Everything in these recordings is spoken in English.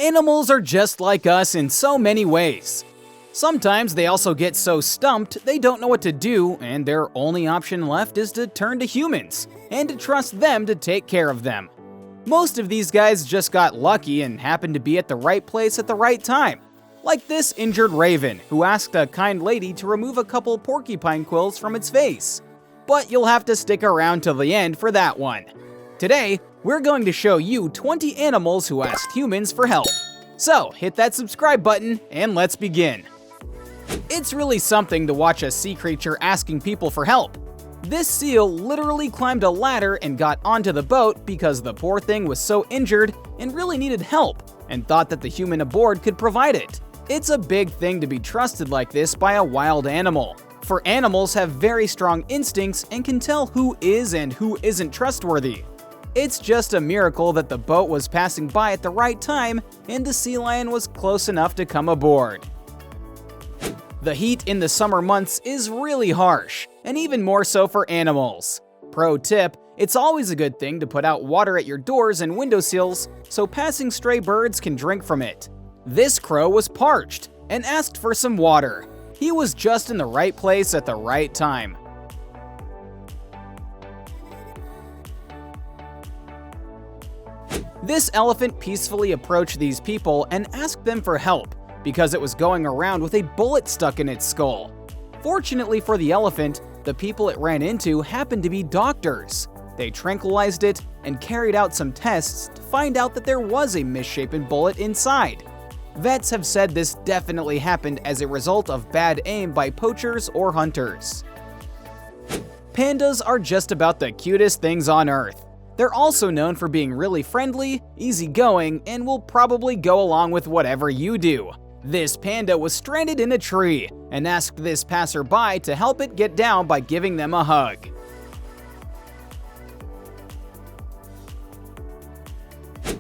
Animals are just like us in so many ways. Sometimes they also get so stumped they don't know what to do, and their only option left is to turn to humans and to trust them to take care of them. Most of these guys just got lucky and happened to be at the right place at the right time. Like this injured raven, who asked a kind lady to remove a couple porcupine quills from its face. But you'll have to stick around till the end for that one. Today, we're going to show you 20 animals who asked humans for help. So, hit that subscribe button and let's begin. It's really something to watch a sea creature asking people for help. This seal literally climbed a ladder and got onto the boat because the poor thing was so injured and really needed help, and thought that the human aboard could provide it. It's a big thing to be trusted like this by a wild animal, for animals have very strong instincts and can tell who is and who isn't trustworthy. It's just a miracle that the boat was passing by at the right time and the sea lion was close enough to come aboard. The heat in the summer months is really harsh, and even more so for animals. Pro tip, it's always a good thing to put out water at your doors and windowsills so passing stray birds can drink from it. This crow was parched and asked for some water. He was just in the right place at the right time. This elephant peacefully approached these people and asked them for help because it was going around with a bullet stuck in its skull. Fortunately for the elephant, the people it ran into happened to be doctors. They tranquilized it and carried out some tests to find out that there was a misshapen bullet inside. Vets have said this definitely happened as a result of bad aim by poachers or hunters. Pandas are just about the cutest things on Earth. They're also known for being really friendly, easygoing, and will probably go along with whatever you do. This panda was stranded in a tree and asked this passerby to help it get down by giving them a hug.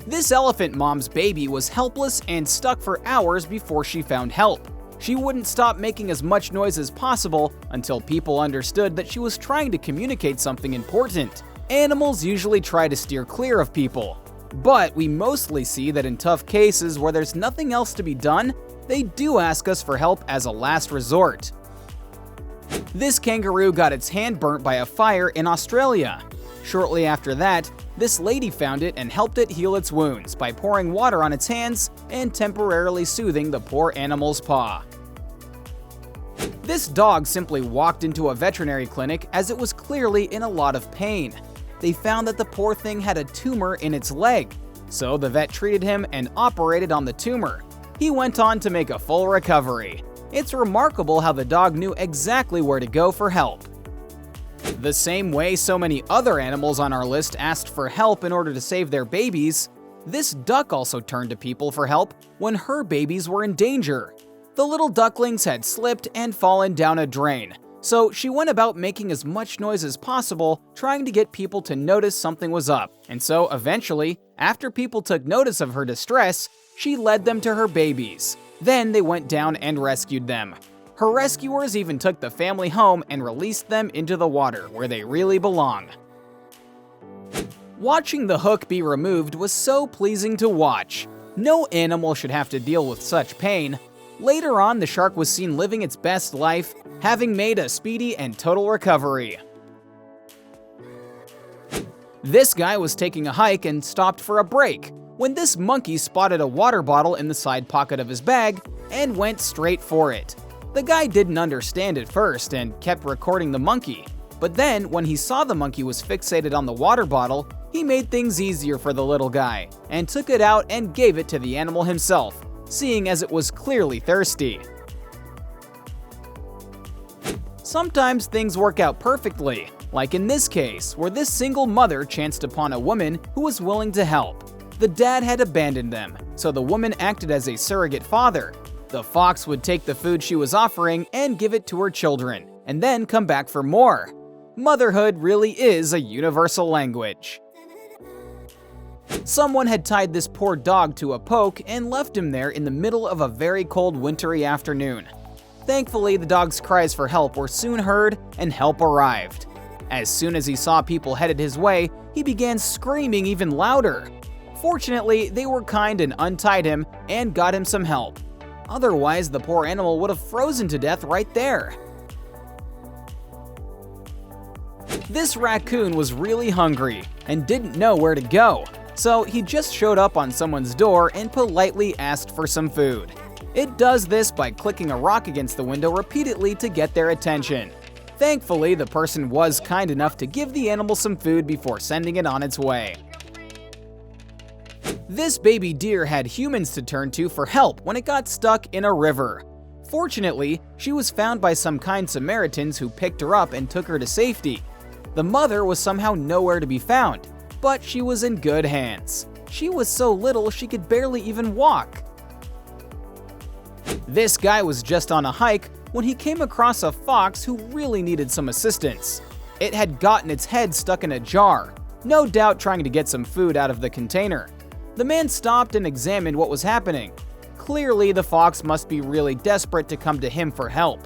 This elephant mom's baby was helpless and stuck for hours before she found help. She wouldn't stop making as much noise as possible until people understood that she was trying to communicate something important. Animals usually try to steer clear of people, but we mostly see that in tough cases where there's nothing else to be done, they do ask us for help as a last resort. This kangaroo got its hand burnt by a fire in Australia. Shortly after that, this lady found it and helped it heal its wounds by pouring water on its hands and temporarily soothing the poor animal's paw. This dog simply walked into a veterinary clinic as it was clearly in a lot of pain. They found that the poor thing had a tumor in its leg, so the vet treated him and operated on the tumor. He went on to make a full recovery. It's remarkable how the dog knew exactly where to go for help. The same way so many other animals on our list asked for help in order to save their babies, this duck also turned to people for help when her babies were in danger. The little ducklings had slipped and fallen down a drain, so she went about making as much noise as possible, trying to get people to notice something was up. And so eventually, after people took notice of her distress, she led them to her babies. Then they went down and rescued them. Her rescuers even took the family home and released them into the water, where they really belong. Watching the hook be removed was so pleasing to watch. No animal should have to deal with such pain. Later on, the shark was seen living its best life, having made a speedy and total recovery. This guy was taking a hike and stopped for a break when this monkey spotted a water bottle in the side pocket of his bag and went straight for it. The guy didn't understand at first and kept recording the monkey, but then when he saw the monkey was fixated on the water bottle, he made things easier for the little guy and took it out and gave it to the animal himself, seeing as it was clearly thirsty. Sometimes things work out perfectly, like in this case, where this single mother chanced upon a woman who was willing to help. The dad had abandoned them, so the woman acted as a surrogate father. The fox would take the food she was offering and give it to her children, and then come back for more. Motherhood really is a universal language. Someone had tied this poor dog to a poke and left him there in the middle of a very cold wintry afternoon. Thankfully, the dog's cries for help were soon heard and help arrived. As soon as he saw people headed his way, he began screaming even louder. Fortunately, they were kind and untied him and got him some help. Otherwise, the poor animal would have frozen to death right there. This raccoon was really hungry and didn't know where to go, so he just showed up on someone's door and politely asked for some food. It does this by clicking a rock against the window repeatedly to get their attention. Thankfully, the person was kind enough to give the animal some food before sending it on its way. This baby deer had humans to turn to for help when it got stuck in a river. Fortunately, she was found by some kind Samaritans who picked her up and took her to safety. The mother was somehow nowhere to be found, but she was in good hands. She was so little she could barely even walk. This guy was just on a hike when he came across a fox who really needed some assistance. It had gotten its head stuck in a jar, no doubt trying to get some food out of the container. The man stopped and examined what was happening. Clearly, the fox must be really desperate to come to him for help.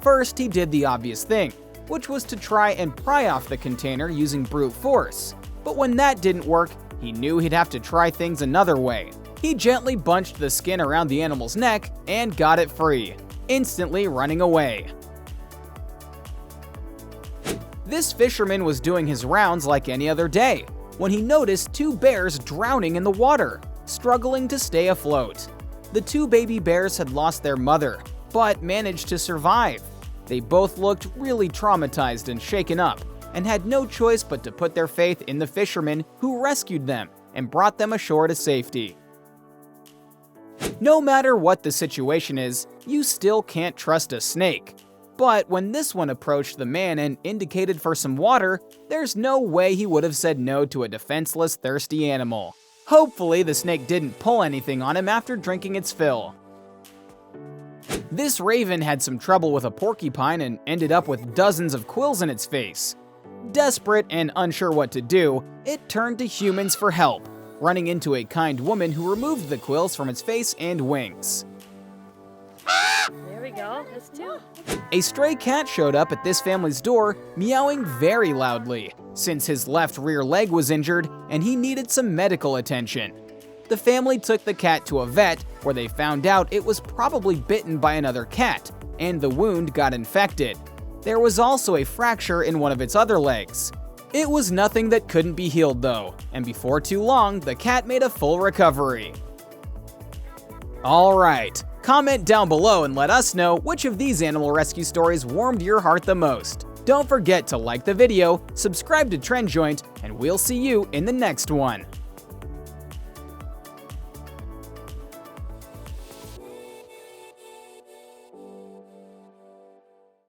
First, he did the obvious thing, which was to try and pry off the container using brute force. But when that didn't work, he knew he'd have to try things another way. He gently bunched the skin around the animal's neck and got it free, instantly running away. This fisherman was doing his rounds like any other day when he noticed two bears drowning in the water, struggling to stay afloat. The two baby bears had lost their mother, but managed to survive. They both looked really traumatized and shaken up, and had no choice but to put their faith in the fisherman who rescued them and brought them ashore to safety. No matter what the situation is, you still can't trust a snake. But when this one approached the man and indicated for some water, there's no way he would have said no to a defenseless, thirsty animal. Hopefully, the snake didn't pull anything on him after drinking its fill. This raven had some trouble with a porcupine and ended up with dozens of quills in its face. Desperate and unsure what to do, it turned to humans for help, running into a kind woman who removed the quills from its face and wings. There we go, that's two. A stray cat showed up at this family's door, meowing very loudly, since his left rear leg was injured and he needed some medical attention. The family took the cat to a vet, where they found out it was probably bitten by another cat, and the wound got infected. There was also a fracture in one of its other legs. It was nothing that couldn't be healed though, and before too long, the cat made a full recovery. Alright, comment down below and let us know which of these animal rescue stories warmed your heart the most. Don't forget to like the video, subscribe to TrendJoint, and we'll see you in the next one.